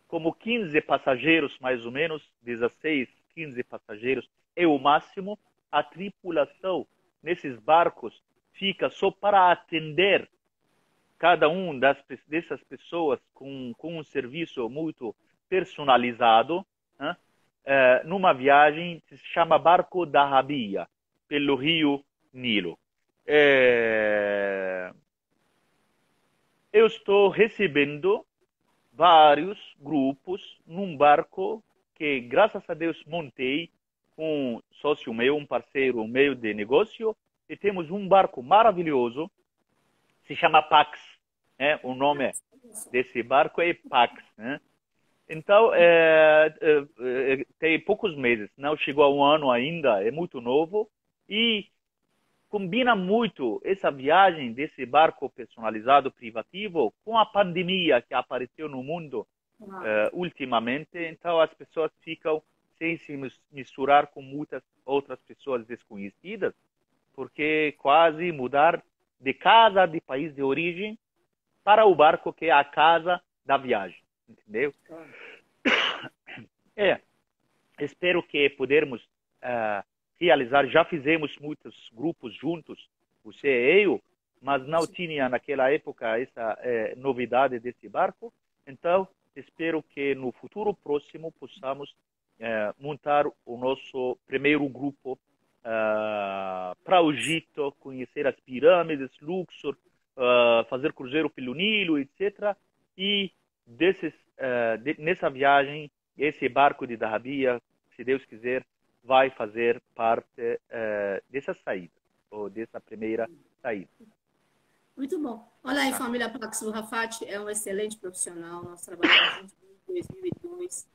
como 15 passageiros, mais ou menos, 16, 15 passageiros é o máximo. A tripulação nesses barcos fica só para atender cada um dessas pessoas com um serviço muito personalizado, né? Numa viagem que se chama Barco dahabia, pelo Rio Nilo. Eu estou recebendo vários grupos num barco que, graças a Deus, montei com um sócio meu, um parceiro meu de negócio, e temos um barco maravilhoso, se chama Pax, né? O nome desse barco é Pax, né? Então, tem poucos meses, não chegou a um ano ainda, é muito novo, e combina muito essa viagem desse barco personalizado privativo com a pandemia que apareceu no mundo ultimamente. Então, as pessoas ficam sem se misturar com muitas outras pessoas desconhecidas, porque quase mudar de casa, de país de origem, para o barco que é a casa da viagem, entendeu? Espero que pudermos realizar. Já fizemos muitos grupos juntos, você e eu, mas não tinha naquela época essa novidade desse barco. Então, espero que no futuro próximo possamos montar o nosso primeiro grupo para o Egito, conhecer as pirâmides, Luxor, fazer cruzeiro pelo Nilo, etc. E nessa viagem, esse barco de dahabia, se Deus quiser, vai fazer parte dessa saída, ou dessa primeira saída. Muito bom. Olha aí, família Pax, o Rafat é um excelente profissional, nós trabalhamos juntos desde 2002.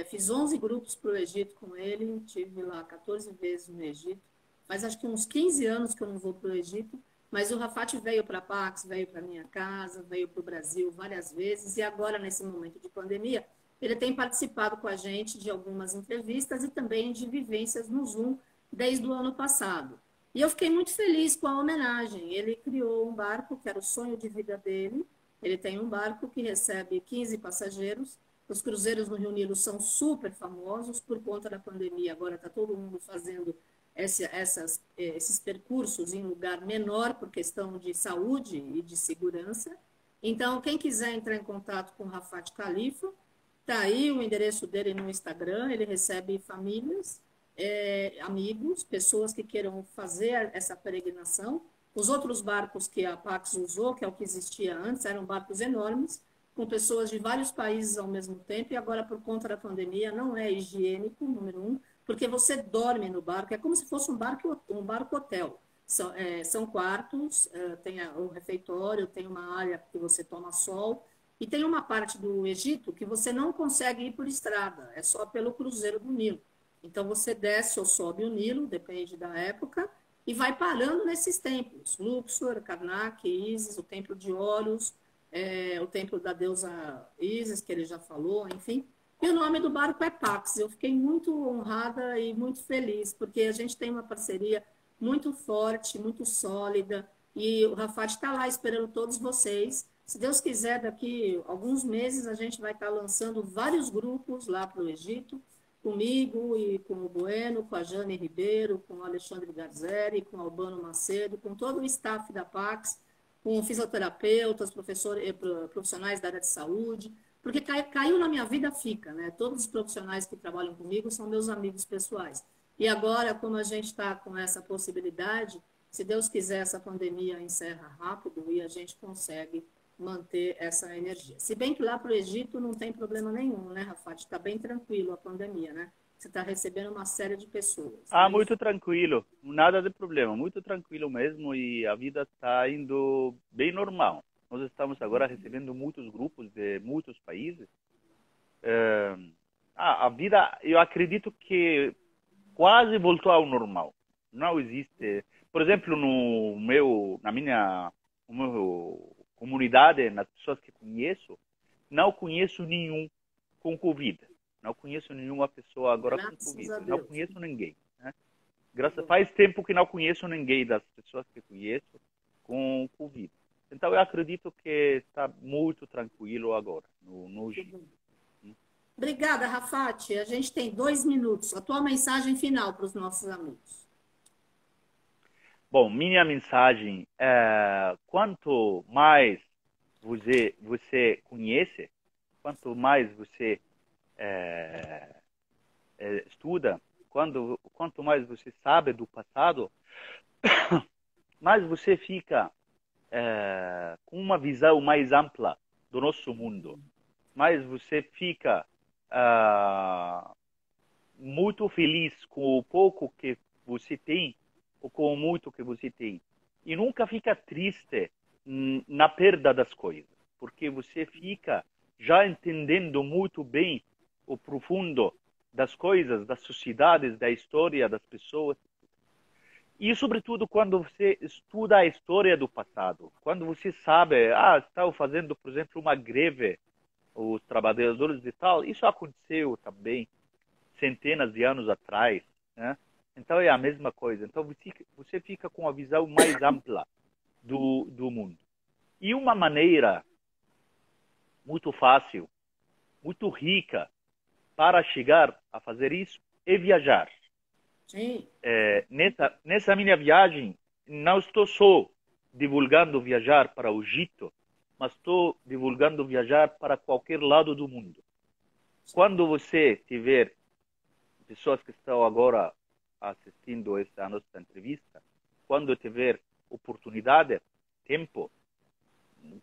Fiz 11 grupos para o Egito com ele, tive lá 14 vezes no Egito. Faz acho que uns 15 anos que eu não vou para o Egito, mas o Rafat veio para a Pax, veio para minha casa, veio para o Brasil várias vezes, e agora, nesse momento de pandemia, ele tem participado com a gente de algumas entrevistas e também de vivências no Zoom desde o ano passado. E eu fiquei muito feliz com a homenagem. Ele criou um barco que era o sonho de vida dele. Ele tem um barco que recebe 15 passageiros. Os cruzeiros no Rio Nilo são super famosos por conta da pandemia. Agora está todo mundo fazendo esses percursos em lugar menor por questão de saúde e de segurança. Então, quem quiser entrar em contato com o Rafat Khalifa, está aí o endereço dele no Instagram. Ele recebe famílias, amigos, pessoas que queiram fazer essa peregrinação. Os outros barcos que a Pax usou, que é o que existia antes, eram barcos enormes, com pessoas de vários países ao mesmo tempo, e agora, por conta da pandemia, não é higiênico, número 1, porque você dorme no barco, é como se fosse um barco hotel. São quartos, tem o refeitório, tem uma área que você toma sol, e tem uma parte do Egito que você não consegue ir por estrada, é só pelo cruzeiro do Nilo. Então, você desce ou sobe o Nilo, depende da época, e vai parando nesses templos. Luxor, Karnak, Ísis, o templo de Horus, o templo da deusa Ísis, que ele já falou, enfim. E o nome do barco é Pax. Eu fiquei muito honrada e muito feliz, porque a gente tem uma parceria muito forte, muito sólida, e o Rafat está lá esperando todos vocês. Se Deus quiser, daqui a alguns meses a gente vai estar lançando vários grupos lá para o Egito. comigo e com o Bueno, com a Jane Ribeiro, com o Alexandre Garzeri, com o Albano Macedo, com todo o staff da Pax, com fisioterapeutas, profissionais da área de saúde, porque caiu na minha vida, fica, né? Todos os profissionais que trabalham comigo são meus amigos pessoais. E agora, como a gente está com essa possibilidade, se Deus quiser, essa pandemia encerra rápido e a gente consegue manter essa energia. Se bem que lá para o Egito não tem problema nenhum, né, Rafat? Está bem tranquilo a pandemia, né? Você está recebendo uma série de pessoas. Ah, muito tranquilo, nada de problema, muito tranquilo mesmo e a vida está indo bem normal. Nós estamos agora recebendo muitos grupos de muitos países. A vida, eu acredito que quase voltou ao normal. Não existe, por exemplo, na minha comunidade, nas pessoas que conheço, não conheço nenhum com Covid. Não conheço nenhuma pessoa agora com Covid. Não conheço ninguém. Né? Faz tempo que não conheço ninguém das pessoas que conheço com Covid. Então, eu acredito que está muito tranquilo agora no Egito. Obrigada, Rafat. A gente tem 2 minutos. A tua mensagem final para os nossos amigos. Bom, minha mensagem é: quanto mais você conhece, quanto mais você estuda, quanto mais você sabe do passado, mais você fica com uma visão mais ampla do nosso mundo. Mais você fica muito feliz com o pouco que você tem ou com o muito que você tem. E nunca fica triste na perda das coisas, porque você fica já entendendo muito bem o profundo das coisas, das sociedades, da história das pessoas. E, sobretudo, quando você estuda a história do passado, quando você sabe, estão fazendo, por exemplo, uma greve, os trabalhadores de tal, isso aconteceu também centenas de anos atrás, né? Então, é a mesma coisa. Então, você fica com a visão mais ampla do mundo. E uma maneira muito fácil, muito rica para chegar a fazer isso é viajar. Sim. Nessa minha viagem, não estou só divulgando viajar para o Egito, mas estou divulgando viajar para qualquer lado do mundo. Quando você tiver pessoas que estão agora assistindo essa nossa entrevista, quando tiver oportunidade, tempo,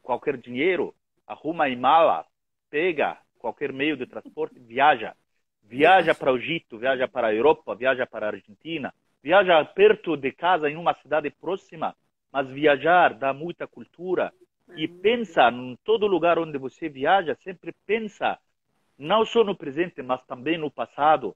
qualquer dinheiro, arruma em mala, pega qualquer meio de transporte, viaja. Viaja para o Egito, viaja para a Europa, viaja para a Argentina, viaja perto de casa em uma cidade próxima, mas viajar dá muita cultura. E pensa em todo lugar onde você viaja, sempre pensa não só no presente, mas também no passado,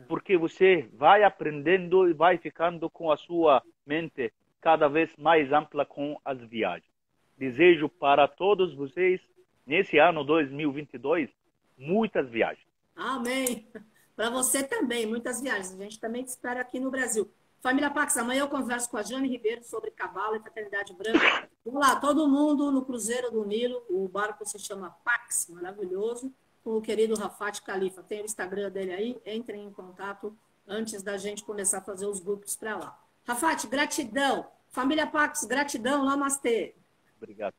porque você vai aprendendo e vai ficando com a sua mente cada vez mais ampla com as viagens. Desejo para todos vocês, nesse ano 2022, muitas viagens. Amém. Para você também, muitas viagens. A gente também te espera aqui no Brasil. Família Pax, amanhã eu converso com a Jane Ribeiro sobre Cabala e Fraternidade Branca. Vamos lá, todo mundo no Cruzeiro do Nilo. O barco se chama Pax, maravilhoso, com o querido Rafat Khalifa. Tem o Instagram dele aí, entrem em contato antes da gente começar a fazer os grupos para lá. Rafat, gratidão. Família Pax, gratidão. Namastê. Obrigado.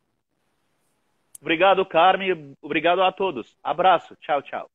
Obrigado, Carmen. Obrigado a todos. Abraço. Tchau, tchau.